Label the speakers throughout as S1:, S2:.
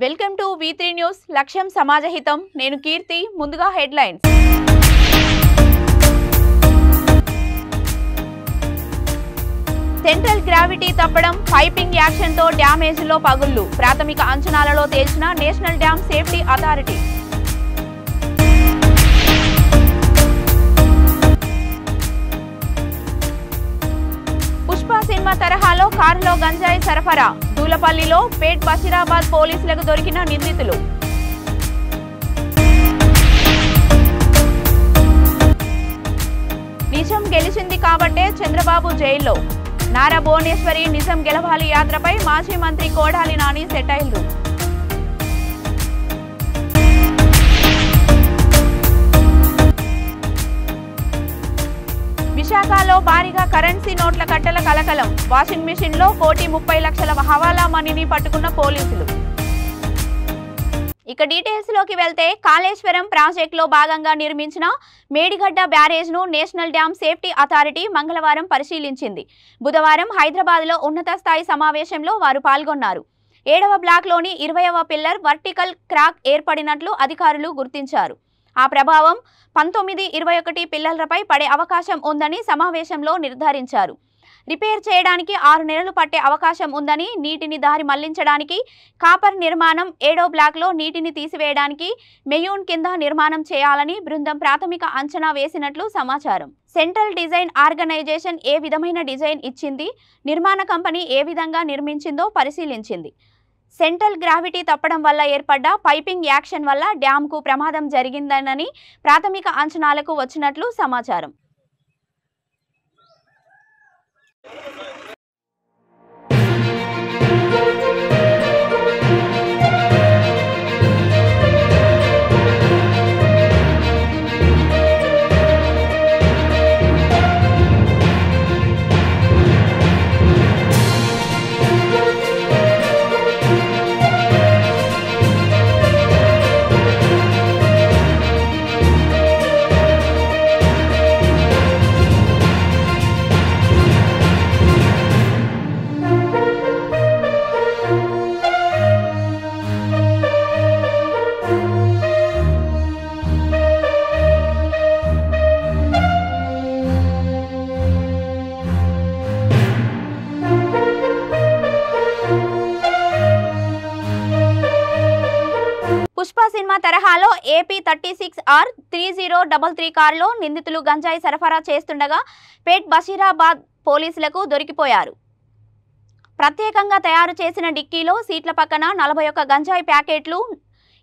S1: Welcome to V3 news లక్ష్యం సమాజహితం నేను కీర్తి ముందుగా హెడ్లైన్స్ సెంట్రల్ గ్రావిటీ తప్పడం పైపింగ్ యాక్షన్ తో డ్యామేజ్ లో పగుళ్లు ప్రాథమిక అంచనాలలో తేల్చిన national dam safety authority Pushpa cinema తరహాలో కారులో గంజాయి సరఫరా దూలపల్లిలో పేట్ బషీరాబాద్ పోలీసులకు దొరికిన నిందితులు నిజం గెలిచింది కాబట్టే చంద్రబాబు జైల్లో నారా భువనేశ్వరి నిజం గెలవాలి యాత్రపై మాజీ మంత్రి కోడాలి నాని సెటైర్లు విశాఖలో భారీగా కరెన్సీ నోట్ల కట్టల కలకలం వాషింగ్ మెషిన్ లో 1,30,00,000 హవాలా మనీని పట్టుకున్న పోలీసులు ఇక డీటెయిల్స్ లోకి వెళ్తే కాళేశ్వరం ప్రాజెక్ట్ లో భాగంగా నిర్మించిన మేడిగడ్డ బ్యారేజ్ ను నేషనల్ డ్యామ్ సేఫ్టీ అథారిటీ మంగళవారం పరిశీలించింది. బుధవారం హైదరాబాద్ లో ఉన్నత స్థాయి సమావేశంలో వారు పాల్గొన్నారు. 7వ బ్లాక్ లోని 20వ పిల్లర్ వర్టికల్ క్రాక్ ఏర్పడినట్లు అధికారులు గుర్తించారు. ఆ ప్రభావం 19-21 పిల్లర్లపై పడే అవకాశం ఉందని సమావేశంలో నిర్ధారించారు. రిపేర్ చేయడానికి 6 నెలలు పట్టే అవకాశం ఉందని, నీటిని దారి మళ్లించడానికి కాపర్ నిర్మాణం, 7వ బ్లాక్లో నీటిని తీసివేయడానికి మెయూన్ కింద నిర్మాణం చేయాలని బృందం ప్రాథమిక అంచనా వేసినట్లు సమాచారం. సెంట్రల్ డిజైన్ ఆర్గనైజేషన్ ఏ విధమైన డిజైన్ ఇచ్చింది, నిర్మాణ కంపెనీ ఏ విధంగా నిర్మించిందో పరిశీలించింది. సెంట్రల్ గ్రావిటీ తప్పడం వల్ల ఏర్పడ్డ పైపింగ్ యాక్షన్ వల్ల డ్యామ్కు ప్రమాదం జరిగిందనని ప్రాథమిక అంచనాలకు వచ్చినట్లు సమాచారం. పుష్ప సినిమా తరహాలో ఏపీ 36R 3033 కారులో నిందితులు గంజాయి సరఫరా చేస్తుండగా పేట్ బషీరాబాద్ పోలీసులకు దొరికిపోయారు. ప్రత్యేకంగా తయారు చేసిన డిక్కీలో సీట్ల పక్కన 41 గంజాయి ప్యాకెట్లు,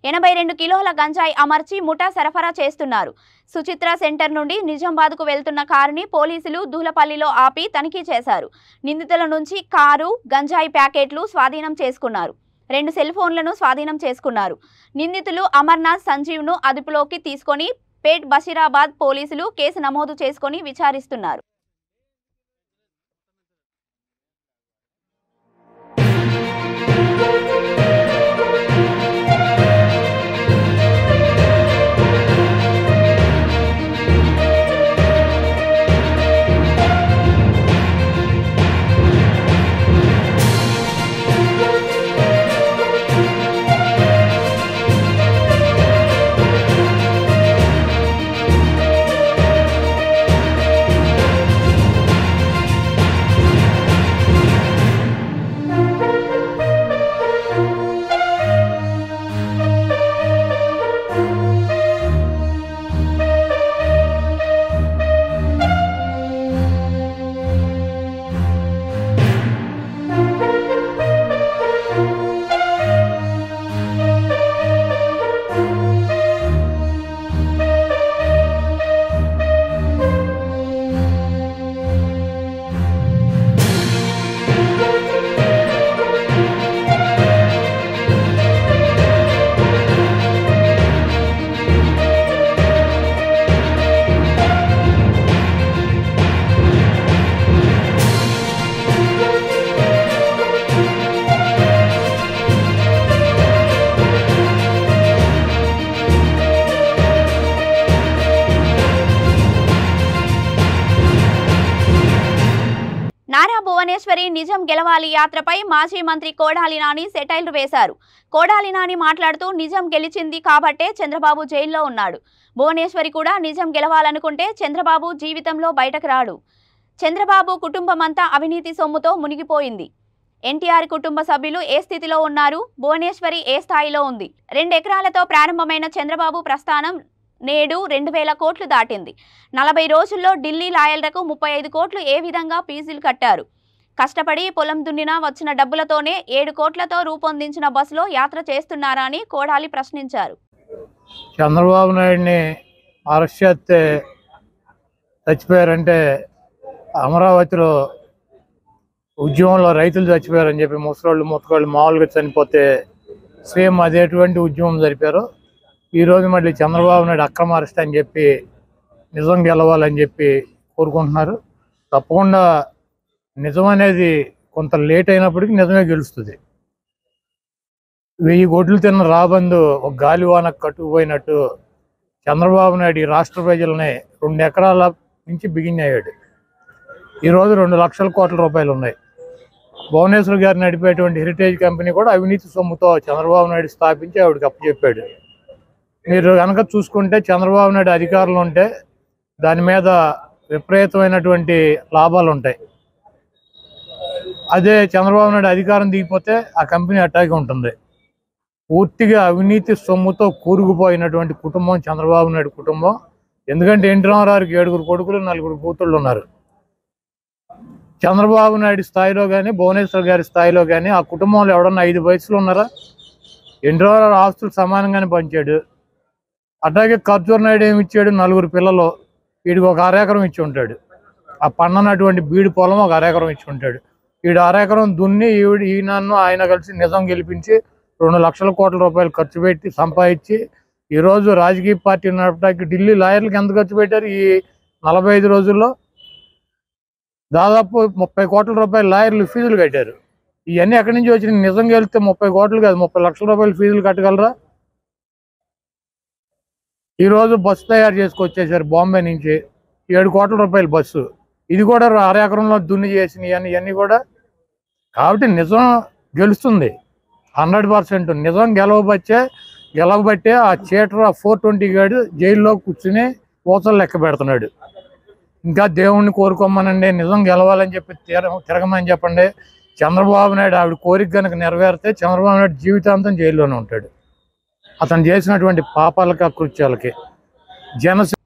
S1: 82 కిలోల గంజాయి అమర్చి ముఠా సరఫరా చేస్తున్నారు. సుచిత్ర సెంటర్ నుండి నిజామాబాద్కు వెళ్తున్న కారుని పోలీసులు దూలపల్లిలో ఆపి తనిఖీ చేశారు. నిందితుల నుంచి కారు, గంజాయి ప్యాకెట్లు స్వాధీనం చేసుకున్నారు. 2 సెల్ ఫోన్లను స్వాధీనం చేసుకున్నారు. నిందితులు అమర్నాథ్, సంజీవ్ను అదుపులోకి తీసుకొని పేట్ బషీరాబాద్ పోలీసులు కేసు నమోదు చేసుకొని విచారిస్తున్నారు. భువనేశ్వరి నిజం గెలవాలి యాత్రపై మాజీ మంత్రి కొడాలి నాని సెటైర్లు వేశారు. కొడాలి నాని మాట్లాడుతూ నిజం గెలిచింది కాబట్టే చంద్రబాబు జైల్లో ఉన్నాడు. భువనేశ్వరి కూడా నిజం గెలవాలనుకుంటే చంద్రబాబు జీవితంలో బయటకు రాడు. చంద్రబాబు కుటుంబమంతా అవినీతి సొమ్ముతో మునిగిపోయింది. ఎన్టీఆర్ కుటుంబ సభ్యులు ఏ స్థితిలో ఉన్నారు, భువనేశ్వరి ఏ స్థాయిలో ఉంది. 2 ఎకరాలతో ప్రారంభమైన చంద్రబాబు ప్రస్థానం నేడు 2000 కోట్లు దాటింది. 40 రోజుల్లో ఢిల్లీ లాయర్లకు 35 కోట్లు ఏ విధంగా ఫీజులు కట్టారు. కష్టపడి పొలం దున్నినా వచ్చిన డబ్బులతోనే 7 కోట్లతో రూపొందించిన బస్సులో యాత్ర చేస్తున్నారా అని కొడాలి ప్రశ్నించారు.
S2: చంద్రబాబు నాయుడిని అరెస్ట్ చేస్తే చచ్చిపోయారంటే అమరావతిలో ఉద్యమంలో రైతులు చచ్చిపోయారని చెప్పి ముసలోళ్ళు ముతకోళ్ళు మామూలుగా చనిపోతే సేమ్ అదేటువంటి ఉద్యమం జరిపారు. ఈరోజు మళ్ళీ చంద్రబాబు నాయుడు అక్రమ అరెస్ట్ అని చెప్పి నిజం గెలవాలని చెప్పి కోరుకుంటున్నారు. తప్పకుండా నిజం అనేది కొంత లేట్ అయినప్పటికీ నిజమే గెలుస్తుంది. 1000 కోట్లు తిన్న రాబందు ఒక గాలివానకు కట్టుకుపోయినట్టు చంద్రబాబు నాయుడు ఈ రాష్ట్ర ప్రజలని 2 ఎకరాల నుంచి బిగినయ్యాడు. ఈరోజు 2 లక్షల కోట్ల రూపాయలు ఉన్నాయి. భువనేశ్వర్ గారు నడిపేటువంటి హెరిటేజ్ కంపెనీ కూడా అవినీతి సొమ్ముతో చంద్రబాబు నాయుడు స్థాపించి ఆవిడకి అప్పచెప్పాడు. మీరు కనుక చూసుకుంటే చంద్రబాబు నాయుడు అధికారంలో ఉంటే దాని మీద విపరీతమైనటువంటి లాభాలు ఉంటాయి. అదే చంద్రబాబు నాయుడు అధికారం దిగిపోతే ఆ కంపెనీ అట్టాగే ఉంటుంది. పూర్తిగా అవినీతి సొమ్ముతో కూరుకుపోయినటువంటి కుటుంబం చంద్రబాబు నాయుడు కుటుంబం. ఎందుకంటే ఎన్టీ రామారావుకి 7 కొడుకులు 4 కూతుళ్ళు ఉన్నారు. చంద్రబాబు నాయుడు స్థాయిలో కానీ భువనేశ్వర్ గారి స్థాయిలో కానీ ఆ కుటుంబంలో ఎవడన్నా 5 వయసులు ఉన్నారా? ఎన్టీ రామారావు ఆస్తులు సమానంగానే పంచాడు. అట్లాగే ఖర్జూర్ నాయుడు ఏమి ఇచ్చాడు? 4 పిల్లలు, వీడికి 1 అరెకరం ఇచ్చి ఉంటాడు. ఆ పన్ననటువంటి బీడు పొలం 1 అరెకరం ఇచ్చి ఉంటాడు. వీడు 1 ఎకరం దున్ని ఈయనను ఆయన కలిసి నిజం గెలిపించి 2 లక్షల కోట్ల రూపాయలు ఖర్చు పెట్టి సంపాదించి ఈరోజు రాజకీయ పార్టీ నడపడానికి ఢిల్లీ లాయర్లకు ఎంత ఖర్చు పెట్టారు? ఈ 45 రోజుల్లో దాదాపు 30 కోట్ల రూపాయలు లాయర్లు ఫీజులు కట్టారు. ఇవన్నీ ఎక్కడి నుంచి వచ్చిన? నిజం గెలిస్తే 30 కోట్లు కాదు 30 లక్షల రూపాయలు ఫీజులు కట్టగలరా? ఈరోజు బస్సు తయారు చేసుకొచ్చేసారు బాంబే నుంచి, 7 కోట్ల రూపాయల బస్సు. ఇది కూడా 1 ఎకరంలో దున్ని చేసిన ఇవన్నీ కూడా. కాబట్టి నిజం గెలుస్తుంది 100%. నిజం గెలవబట్టే ఆ చీటర్ 420 గాడు జైల్లో కూర్చుని ఊసలు లెక్క పెడుతున్నాడు. ఇంకా దేవుణ్ణి కోరుకోమనండి, నిజం గెలవాలని చెప్పి తిరగమని చెప్పండి. చంద్రబాబు నాయుడు ఆవిడ కోరిక కనుక నెరవేరితే చంద్రబాబు నాయుడు జీవితాంతం జైల్లోనే ఉంటాడు. అతను చేసినటువంటి పాపాలకి కృత్యాలకి.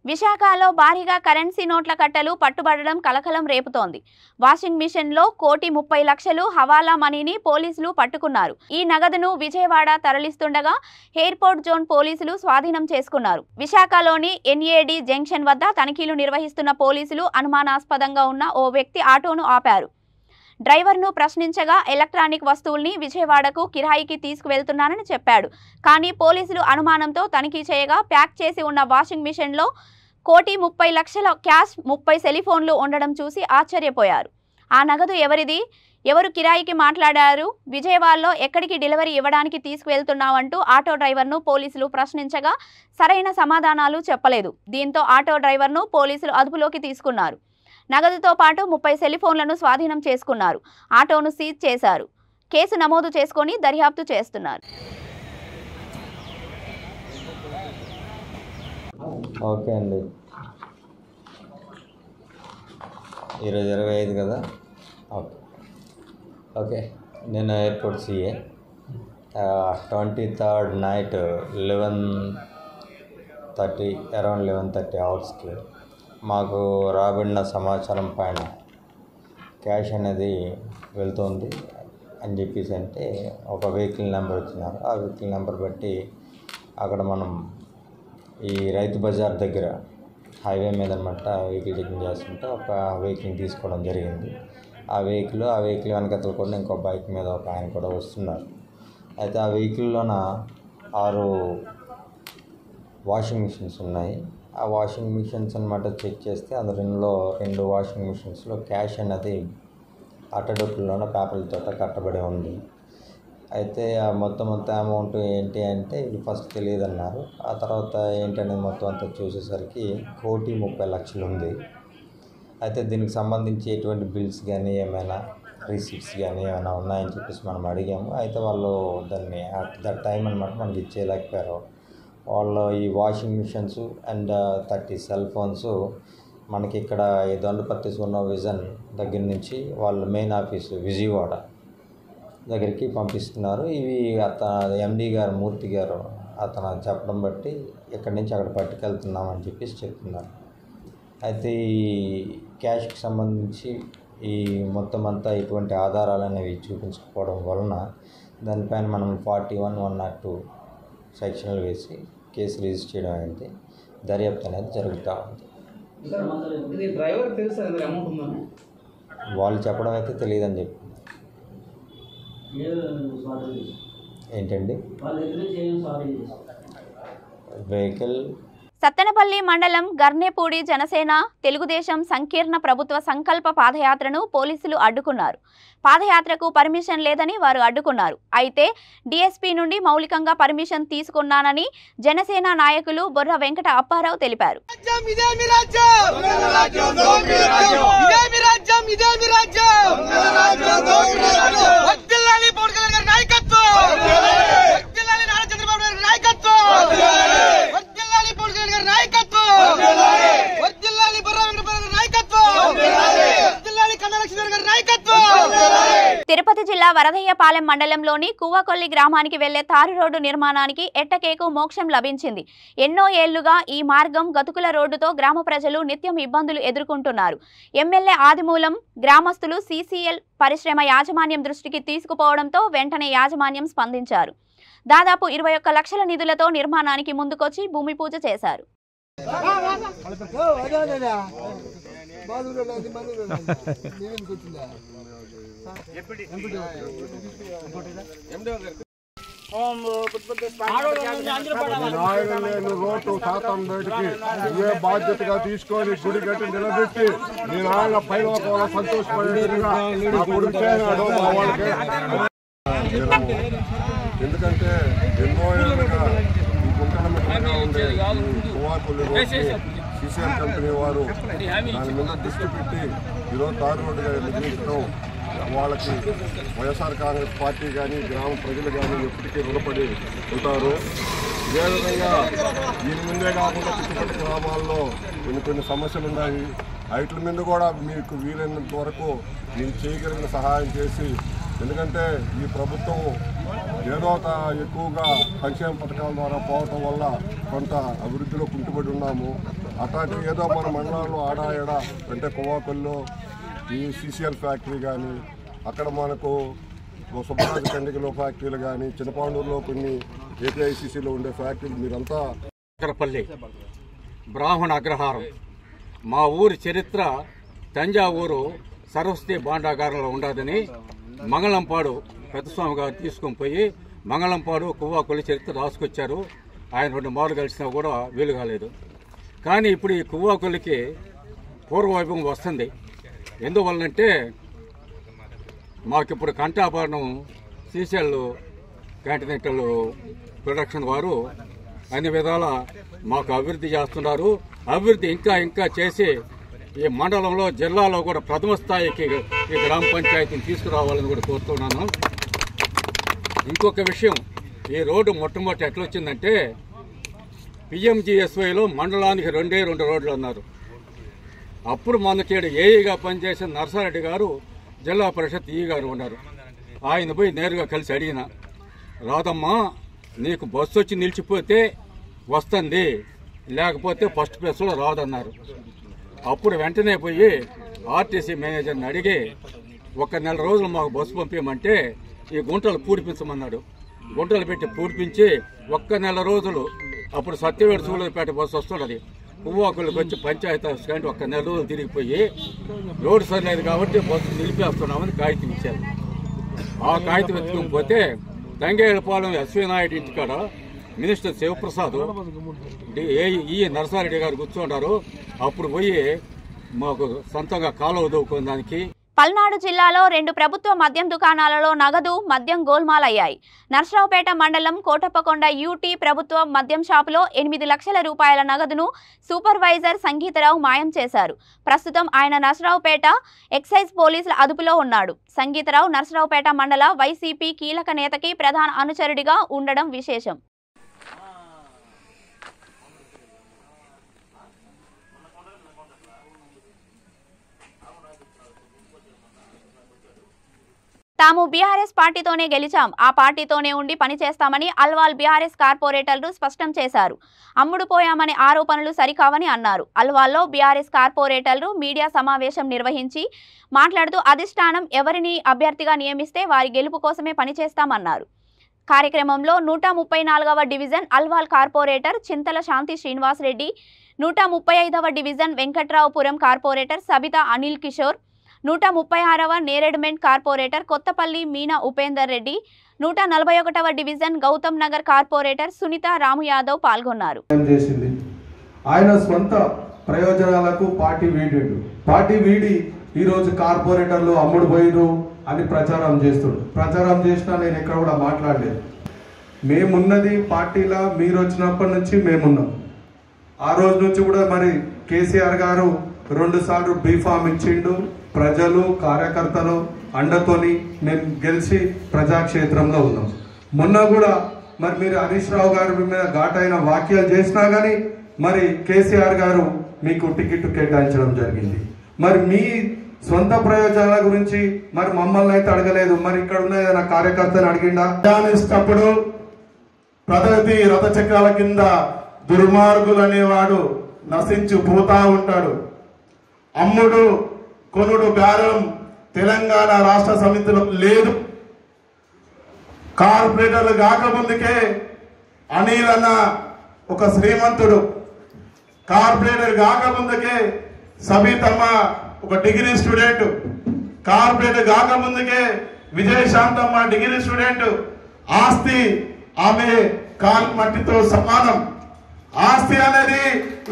S1: విశాఖలో భారీగా కరెన్సీ నోట్ల కట్టలు పట్టుబడడం కలకలం రేపుతోంది. వాషింగ్ మిషన్ లో 1,30,00,000 హవాలా మనీని పోలీసులు పట్టుకున్నారు. ఈ నగదును విజయవాడ తరలిస్తుండగా ఎయిర్పోర్ట్ జోన్ పోలీసులు స్వాధీనం చేసుకున్నారు. విశాఖలోని ఎన్ఏడి జంక్షన్ వద్ద తనిఖీలు నిర్వహిస్తున్న పోలీసులు అనుమానాస్పదంగా ఉన్న ఓ వ్యక్తి ఆటోను ఆపారు. డ్రైవర్ను ప్రశ్నించగా ఎలక్ట్రానిక్ వస్తువుల్ని విజయవాడకు కిరాయికి తీసుకువెళ్తున్నానని చెప్పాడు. కానీ పోలీసులు అనుమానంతో తనిఖీ చేయగా ప్యాక్ చేసి ఉన్న వాషింగ్ మిషన్లో 1,30,00,000 క్యాష్, 30 సెలిఫోన్లు ఉండడం చూసి ఆశ్చర్యపోయారు. ఆ నగదు ఎవరిది? ఎవరు కిరాయికి మాట్లాడారు? విజయవాడలో ఎక్కడికి డెలివరీ ఇవ్వడానికి తీసుకువెళ్తున్నావంటూ ఆటో డ్రైవర్ను పోలీసులు ప్రశ్నించగా సరైన సమాధానాలు చెప్పలేదు. దీంతో ఆటో డ్రైవర్ను పోలీసులు అదుపులోకి తీసుకున్నారు. నగదుతో పాటు 30 సెలిఫోన్లను స్వాధీనం చేసుకున్నారు. ఆటోను సీజ్ చేశారు. కేసు నమోదు చేసుకొని దర్యాప్తు చేస్తున్నారు.
S3: ఓకే అండి, ఈరోజు 25 కదా. ఓకే నేను airport CA. 23rd night 11:30 around 11:30 అవర్స్కి మాకు రాబడిన సమాచారం పైన క్యాష్ అనేది వెళ్తుంది అని చెప్పేసి అంటే ఒక వెహికల్ నెంబర్ ఇచ్చినారు. ఆ వెహికల్ నెంబర్ బట్టి అక్కడ మనం ఈ రైతు బజార్ దగ్గర హైవే మీద అనమాట వెహికల్ చెకింగ్ చేస్తుంటే ఒక వెహికల్ తీసుకోవడం జరిగింది. ఆ వెహికల్ వెనకతలు కూడా ఇంకో బైక్ మీద ఒక ఆయన కూడా వస్తున్నారు. అయితే ఆ వెహికల్లోన 6 వాషింగ్ మిషన్స్ ఉన్నాయి. ఆ వాషింగ్ మిషన్స్ అనమాట చెక్ చేస్తే అందులో 2 వాషింగ్ మిషన్స్లో క్యాష్ అనేది అట్టడొక్కుల్లోన పేపర్లతో కట్టబడి ఉంది. అయితే ఆ మొత్తం అమౌంట్ ఏంటి అంటే ఇది ఫస్ట్ తెలియదన్నారు. ఆ తర్వాత ఏంటనేది మొత్తం అంతా చూసేసరికి 1,30,00,000 ఉంది. అయితే దీనికి సంబంధించి ఎటువంటి బిల్స్ కానీ ఏమైనా రిసీప్ట్స్ కానీ ఏమైనా ఉన్నాయని చెప్పేసి మనం అడిగాము. అయితే వాళ్ళు దాన్ని అట్ దట్ టైం అనమాట మనకి ఇచ్చేయలేకపోయారు. వాళ్ళు ఈ washing machines and 30 cell phones మనకి ఇక్కడ ఈ దొండపర్తి సూపర్ విజన్ దగ్గర నుంచి వాళ్ళ మెయిన్ ఆఫీసు విజయవాడ దగ్గరికి పంపిస్తున్నారు. ఇవి ఎండి గారు మూర్తి గారు అతను చెప్పడం బట్టి ఇక్కడి నుంచి అక్కడ పట్టుకెళ్తున్నామని చెప్పేసి చెప్తున్నారు. అయితే ఈ క్యాష్కి సంబంధించి ఈ మొత్తం అంతా ఇటువంటి ఆధారాలు అనేవి చూపించకపోవడం వలన దానిపైన మనం 41, 102 సెక్షన్లు వేసి కేసు రిజిస్టర్ చేయడం అనేది దర్యాప్తు అనేది జరుగుతూ ఉంది. వాళ్ళు చెప్పడం అయితే తెలియదని చెప్పి ఏంటండి వెహికల్
S1: సత్తెనపల్లి మండలం గర్నేపూడి జనసేన తెలుగుదేశం సంకీర్ణ ప్రభుత్వ సంకల్ప పాదయాత్రను పోలీసులు అడ్డుకున్నారు. పాదయాత్రకు పర్మిషన్ లేదని వారు అడ్డుకున్నారు. అయితే డీఎస్పీ నుండి మౌలికంగా పర్మిషన్ తీసుకున్నానని జనసేన నాయకులు బొర్ర వెంకట అప్పారావు తెలిపారు. తిరుపతి జిల్లా వరదయ్యపాలెం మండలంలోని కువ్వకొల్లి గ్రామానికి వెళ్లే తారు రోడ్డు నిర్మాణానికి ఎట్టకేకు మోక్షం లభించింది. ఎన్నో ఏళ్లుగా ఈ మార్గం గతుకుల రోడ్డుతో గ్రామ ప్రజలు నిత్యం ఇబ్బందులు ఎదుర్కొంటున్నారు. ఎమ్మెల్యే ఆదిమూలం గ్రామస్తులు సీసీఎల్ పరిశ్రమ యాజమాన్యం దృష్టికి తీసుకుపోవడంతో వెంటనే యాజమాన్యం స్పందించారు. దాదాపు 21 లక్షల నిధులతో నిర్మాణానికి ముందుకొచ్చి భూమి పూజ చేశారు.
S4: బాధ్యతగా తీసుకొని గుడి గట్టి నిలబెట్టి నేను ఆయన పైన సంతోషపడేట్టుగా ఎందుకంటే ఎన్నో ఏళ్ళుగా ఈ గుంటల మీద ఉండే సీసీఎల్ కంపెనీ వారు దాని మీద దృష్టి పెట్టి ఈరోజు తారు రోడ్డుగా నిర్మించడం వాళ్ళకి వైఎస్ఆర్ కాంగ్రెస్ పార్టీ కానీ గ్రామ ప్రజలు కానీ ఎప్పటికీ రుణపడి ఉంటారు. ఇదే విధంగా దీని ముందే కాకుండా చుట్టుపక్కల గ్రామాల్లో కొన్ని సమస్యలు ఉన్నాయి. వాటి మీద కూడా మీకు వీలైనంత వరకు మీరు చేయగలిగిన సహాయం చేసి, ఎందుకంటే ఈ ప్రభుత్వం ఏదో ఎక్కువగా సంక్షేమ పథకాల ద్వారా పోవటం వల్ల కొంత అభివృద్ధిలో కుంటుపడి ఉన్నాము. అట్లాంటి ఏదో మన మండలాల్లో ఆడాయడా అంటే కువ్వాకొల్లో ఈ సీసీఎల్ ఫ్యాక్టరీ కానీ, అక్కడ మనకు సుబ్బరాజు కండికలో ఫ్యాక్టరీలు కానీ, చిన్నపాండూరులో కొన్ని ఏపీఐసీసీలో ఉండే ఫ్యాక్టరీలు మీరంతా
S5: అక్కరపల్లి బ్రాహ్మణ అగ్రహారం మా ఊరి చరిత్ర తంజావూరు సరస్వతి భాండాగారంలో ఉండదని మంగళంపాడు పెద్దస్వామి గారు తీసుకొని పోయి మంగళంపాడు కువ్వాకొల్లి చరిత్ర రాసుకొచ్చారు. ఆయన 2 మార్లు కలిసినా కూడా వీలు కాలేదు. కానీ ఇప్పుడు ఈ కువ్వాకొల్లికి పూర్వవైభవం వస్తుంది. ఎందువల్లంటే మాకిప్పుడు కంఠాభరణం సీసీఎల్ కాంటినెంటల్ ప్రొడక్షన్ వారు అన్ని విధాల మాకు అభివృద్ధి చేస్తున్నారు. అభివృద్ధి ఇంకా చేసి ఈ మండలంలో జిల్లాలో కూడా ప్రథమ స్థాయికి ఈ గ్రామ పంచాయతీని తీసుకురావాలని కూడా కోరుతున్నాను. ఇంకొక విషయం, ఈ రోడ్డు మొట్టమొదటి ఎట్లొచ్చిందంటే పిఎంజిఎస్వైలో మండలానికి 2 రోడ్లు అన్నారు. అప్పుడు మనకేడు ఏఈగా పనిచేసిన నర్సారెడ్డి గారు జిల్లా పరిషత్ ఈ గారు ఉన్నారు. ఆయన పోయి నేరుగా కలిసి అడిగిన, రాదమ్మా నీకు బస్సు వచ్చి నిలిచిపోతే వస్తుంది, లేకపోతే ఫస్ట్ ప్లేస్లో రాదన్నారు. అప్పుడు వెంటనే పోయి ఆర్టీసీ మేనేజర్ని అడిగి 1 నెల రోజులు మాకు బస్సు పంపించమంటే ఈ గుంటలు పూడిపించమన్నాడు. గుంటలు పెట్టి పూడిపించి 1 నెల రోజులు అప్పుడు సత్యవేడు సూళ్ళపేట బస్సు వస్తున్నది. కువ్వాకొల్లికి వచ్చి పంచాయతీ ఆఫీస్ కానీ 1 నెల రోజులు తిరిగిపోయి రోడ్డు సరిలేదు కాబట్టి బస్సు నిలిపేస్తున్నామని కాగితం ఇచ్చారు. ఆ కాగితం ఎత్తుకుని పోతే తంగేళ్ళపాలెం ఎస్వి నాయుడు ఇంటికాడ మినిస్టర్ శివప్రసాద్ ఈ నర్సారెడ్డి గారు కూర్చుంటారు. అప్పుడు పోయి మాకు సొంతంగా కాలువ దవ్వుకోవడానికి
S1: పల్నాడు జిల్లాలో 2 ప్రభుత్వ మద్యం దుకాణాలలో నగదు మద్యం గోల్మాలయ్యాయి. నర్సరావుపేట మండలం కోటప్పకొండ యూటీ ప్రభుత్వ మద్యం షాపులో 8 లక్షల రూపాయల నగదును సూపర్వైజర్ సంగీతరావు మాయం చేశారు. ప్రస్తుతం ఆయన నర్సరావుపేట ఎక్సైజ్ పోలీసుల అదుపులో ఉన్నాడు. సంగీతరావు నర్సరావుపేట మండల వైసీపీ కీలక నేతకి ప్రధాన అనుచరుడిగా ఉండడం విశేషం. తాము బీఆర్ఎస్ పార్టీతోనే గెలిచాం, ఆ పార్టీతోనే ఉండి పనిచేస్తామని అల్వాల్ బీఆర్ఎస్ కార్పొరేటర్లు స్పష్టం చేశారు. అమ్ముడుపోయామనే ఆరోపణలు సరికావని అన్నారు. అల్వాల్లో బీఆర్ఎస్ కార్పొరేటర్లు మీడియా సమావేశం నిర్వహించి మాట్లాడుతూ అధిష్టానం ఎవరిని అభ్యర్థిగా నియమిస్తే వారి గెలుపు కోసమే పనిచేస్తామన్నారు. కార్యక్రమంలో 134వ డివిజన్ అల్వాల్ కార్పొరేటర్ చింతల శాంతి శ్రీనివాసరెడ్డి, 135వ డివిజన్ వెంకట్రావుపురం కార్పొరేటర్ సబితా అనిల్ కిషోర్, 136వ నేరెడ్మెంట్ కార్పొరేటర్ కొత్తపల్లి మీనా ఉపేందర్ రెడ్డి, 141వ డివిజన్ గౌతమ్ నగర్ కార్పొరేటర్ సునీత రాము యాదవ్ పాల్గొన్నారు.
S6: ఆయన స్వంత ప్రయోజనాలకు పార్టీ వీడాడు. పార్టీ వీడి ఈరోజు కార్పొరేటర్లు అమ్ముడు పోయిరు అని ప్రచారం చేస్తుడు. ప్రచారం చేసినా నేను ఎక్కడ కూడా మాట్లాడలేదు. మేమున్నది పార్టీలా, మీరు వచ్చినప్పటి నుంచి మేమున్నాం. ఆ రోజు నుంచి కూడా మరి కేసీఆర్ గారు 2 సార్లు బీఫామ్ ఇచ్చిండు. ప్రజలు కార్యకర్తలు అండతోని మేము గెలిచి ప్రజాక్షేత్రంలో ఉన్నాం. మొన్న కూడా మరి మీరు హరీష్ రావు గారి మీద ఘాటైన వ్యాఖ్యలు చేసినా కానీ మరి కేసీఆర్ గారు మీకు టికెట్ కేటాయించడం జరిగింది. మరి మీ సొంత ప్రయోజనాల గురించి మరి మమ్మల్ని అయితే అడగలేదు. మరి ఇక్కడ ఉన్న ఏదైనా కార్యకర్తను అడిగిండా? ధ్యానిస్తప్పుడు ప్రగతి రథచక్రాల కింద దుర్మార్గులు అనేవాడు నశించి పోతా ఉంటాడు. అమ్ముడు కొనుడు బేరం తెలంగాణ రాష్ట్ర సమితిలో లేదు. కార్పొరేటర్లు కాకముందుకే అనిల్ అన్న ఒక శ్రీమంతుడు, కార్పొరేటర్ కాకముందుకే సబితమ్మ ఒక డిగ్రీ స్టూడెంట్, కార్పొరేటర్ కాకముందుకే విజయశాంతమ్మ డిగ్రీ స్టూడెంట్. ఆస్తి ఆమె కాలు మట్టితో సమానం. ఆస్తి అనేది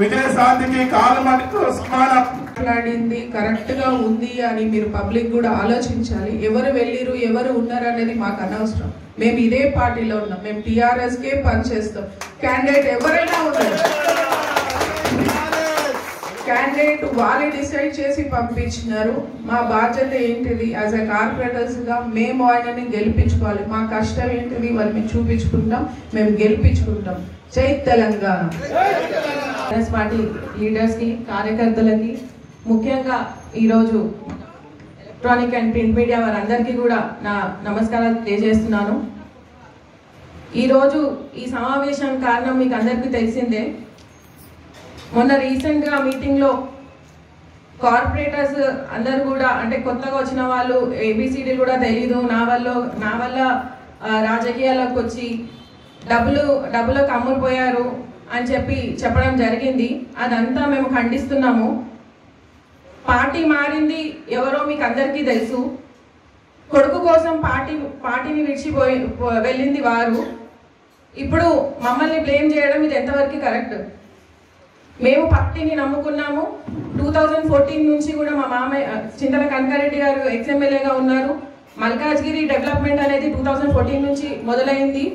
S6: విజయశాంతికి కాలు మట్టితో సమానం.
S7: మాట్లాడింది కరెక్ట్ గా ఉంది అని మీరు పబ్లిక్ కూడా ఆలోచించాలి. ఎవరు వెళ్ళిరు ఎవరు ఉన్నారు అనేది మాకు అనవసరం. మేము ఇదే పార్టీలో ఉన్నాం. మేము టీఆర్ఎస్ కే పనిచేస్తాం. క్యాండిడేట్ ఎవరైనా ఉన్నారు, క్యాండిడేట్ వాళ్ళే డిసైడ్ చేసి పంపించినారు. మా బాధ్యత ఏంటిది? యాజ్ ఎ కార్పొరేటర్స్ గా మేము ఆయనని గెలిపించుకోవాలి. మా కష్టం ఏంటిది వాళ్ళు మేము చూపించుకుంటాం, మేము గెలిపించుకుంటాం. జై తెలంగాణ.
S8: పార్టీ లీడర్స్ కి, కార్యకర్తలకి, ముఖ్యంగా ఈరోజు ఎలక్ట్రానిక్ అండ్ ప్రింట్ మీడియా వారందరికీ కూడా నా నమస్కారాలు తెలియజేస్తున్నాను. ఈరోజు ఈ సమావేశం కారణం మీకు అందరికీ తెలిసిందే. మొన్న రీసెంట్గా మీటింగ్లో కార్పొరేటర్స్ అందరు కూడా, అంటే కొత్తగా వచ్చిన వాళ్ళు ఏబిసిడి కూడా తెలీదు, నా వల్ల రాజకీయాల్లోకి వచ్చి డబ్బులకు అమ్ముడుపోయారు అని చెప్పడం జరిగింది. అదంతా మేము ఖండిస్తున్నాము. పార్టీ మారింది ఎవరో మీకు అందరికీ తెలుసు. కొడుకు కోసం పార్టీని విడిచిపోయి వెళ్ళింది వారు. ఇప్పుడు మమ్మల్ని బ్లేమ్ చేయడం ఇది ఎంతవరకు కరెక్ట్? మేము పార్టీని నమ్ముకున్నాము. 2014 నుంచి కూడా మా మామయ్య చింతల కనకారెడ్డి గారు ఎక్స్ఎమ్మెల్యేగా ఉన్నారు. మల్కాజ్గిరి డెవలప్మెంట్ అనేది 2014 నుంచి మొదలైంది.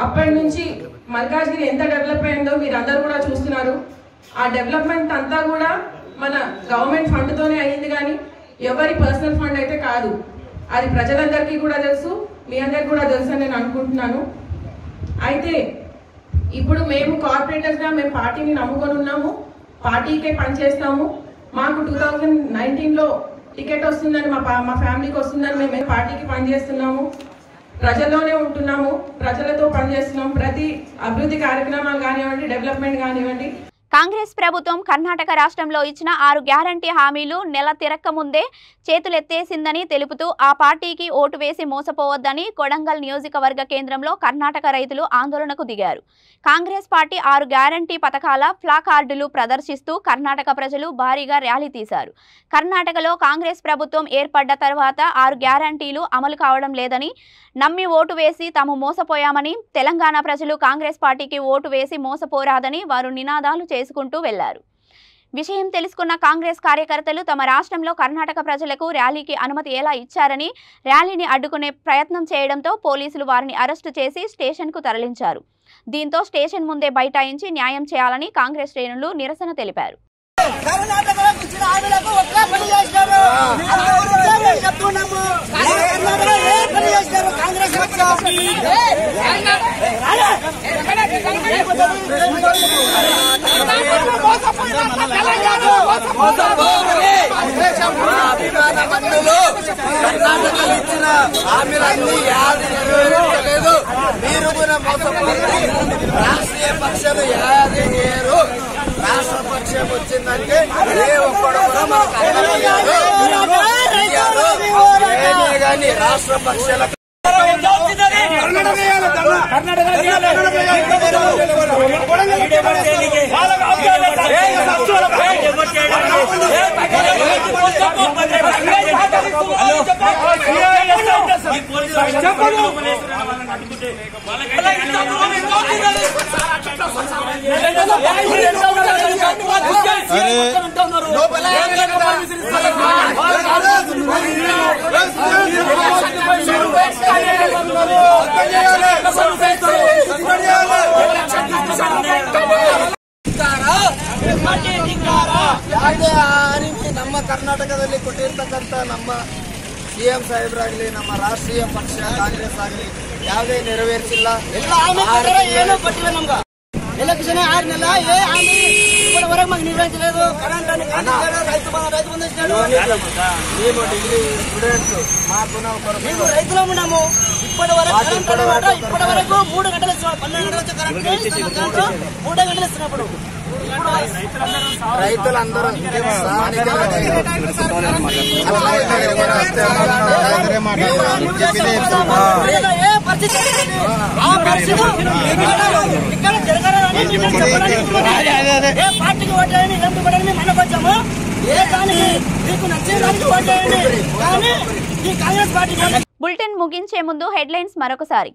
S8: అప్పటి నుంచి మల్కాజ్గిరి ఎంత డెవలప్ అయిందో మీరు అందరూ కూడా చూస్తున్నారు. ఆ డెవలప్మెంట్ అంతా కూడా మన గవర్నమెంట్ ఫండ్తోనే అయ్యింది, కానీ ఎవరి పర్సనల్ ఫండ్ అయితే కాదు. అది ప్రజలందరికీ కూడా తెలుసు, మీ అందరికీ కూడా తెలుసు అని నేను అనుకుంటున్నాను. అయితే ఇప్పుడు మేము కార్పొరేటర్స్గా మేము పార్టీని నమ్ముకొని ఉన్నాము, పార్టీకే పనిచేస్తాము. మాకు 2019లో టికెట్ వస్తుందని, మా ఫ్యామిలీకి వస్తుందని మేము పార్టీకి పనిచేస్తున్నాము. ప్రజల్లోనే ఉంటున్నాము, ప్రజలతో పనిచేస్తున్నాము. ప్రతి అభివృద్ధి కార్యక్రమాలు కానివ్వండి, డెవలప్మెంట్ కానివ్వండి.
S1: కాంగ్రెస్ ప్రభుత్వం కర్ణాటక రాష్ట్రంలో ఇచ్చిన 6 గ్యారంటీ హామీలు నెల తిరక్క ముందే చేతులెత్తేసిందని తెలుపుతూ ఆ పార్టీకి ఓటు వేసి మోసపోవద్దని కొడంగల్ నియోజకవర్గ కేంద్రంలో కర్ణాటక రైతులు ఆందోళనకు దిగారు. కాంగ్రెస్ పార్టీ 6 గ్యారంటీ పథకాల ప్లాకార్డులు ప్రదర్శిస్తూ కర్ణాటక ప్రజలు భారీగా ర్యాలీ తీశారు. కర్ణాటకలో కాంగ్రెస్ ప్రభుత్వం ఏర్పడ్డ తర్వాత 6 గ్యారంటీలు అమలు కావడం లేదని నమ్మి ఓటు వేసి తాము మోసపోయామని, తెలంగాణ ప్రజలు కాంగ్రెస్ పార్టీకి ఓటు వేసి మోసపోరాదని వారు నినాదాలు చేసుకుంటూ వెళ్లారు. విషయం తెలుసుకున్న కాంగ్రెస్ కార్యకర్తలు తమ రాష్ట్రంలో కర్ణాటక ప్రజలకు ర్యాలీకి అనుమతి ఎలా ఇచ్చారని ర్యాలీని అడ్డుకునే ప్రయత్నం చేయడంతో పోలీసులు వారిని అరెస్టు చేసి స్టేషన్కు తరలించారు. దీంతో స్టేషన్ ముందే బైఠాయించి న్యాయం చేయాలని కాంగ్రెస్ శ్రేణులు నిరసన తెలిపారు.
S9: రాష్ట్రీయ పక్షాలు రాష్ట్ర పక్షం వచ్చిందంటే ఏ ఒక్కడు కానీ రాష్ట్ర పక్షాల ನಮ್ಮ ಕರ್ನಾಟಕದಲ್ಲಿ ಕೊಟ್ಟಿರ್ತಕ್ಕಂಥ ನಮ್ಮ ಸಿಎಂ ಸಾಹೇಬರಾಗಲಿ ನಮ್ಮ ರಾಷ್ಟ್ರೀಯ ಪಕ್ಷ ಕಾಂಗ್ರೆಸ್ ಆಗಲಿ ಯಾವುದೇ ನೆರವೇರಿಸಿಲ್ಲ. ಏನು ಕೊಟ್ಟಿಲ್ಲ ನಮ್ಗೆ ಎಲೆಕ್ಷನ್ ಆದ್ಮೇಲೆ ఇప్పటివరకు మాకు నిర్వహించలేదు. రైతు బంధు మేము డిగ్రీ స్టూడెంట్స్ మేము రైతులు ఉన్నాము. ఇప్పటి వరకు 3 గంటలు ఇస్తున్నాడు. 12 గంటలు కరెంట్ 3 గంటలు ఇస్తున్నప్పుడు రైతులందరూ ఏ పరిస్థితి ఇక్కడ జరగాలని ఏ పార్టీకి ఓటేయండి, ఎందుకు పడని మనకు వచ్చాము. ఏ దానికి మీకు నచ్చేదానికి ఓటేయండి, కానీ ఈ కాంగ్రెస్ పార్టీ.
S1: బులెటిన్ ముగించే ముందు హెడ్లైన్స్ మరొకసారి.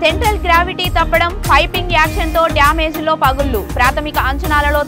S1: సెంట్రల్ గ్రావిటీ తప్పడం, పైపింగ్ యాక్షన్ తో డ్యామేజ్ లో పగుళ్లు. ప్రాథమిక అంచనాలలో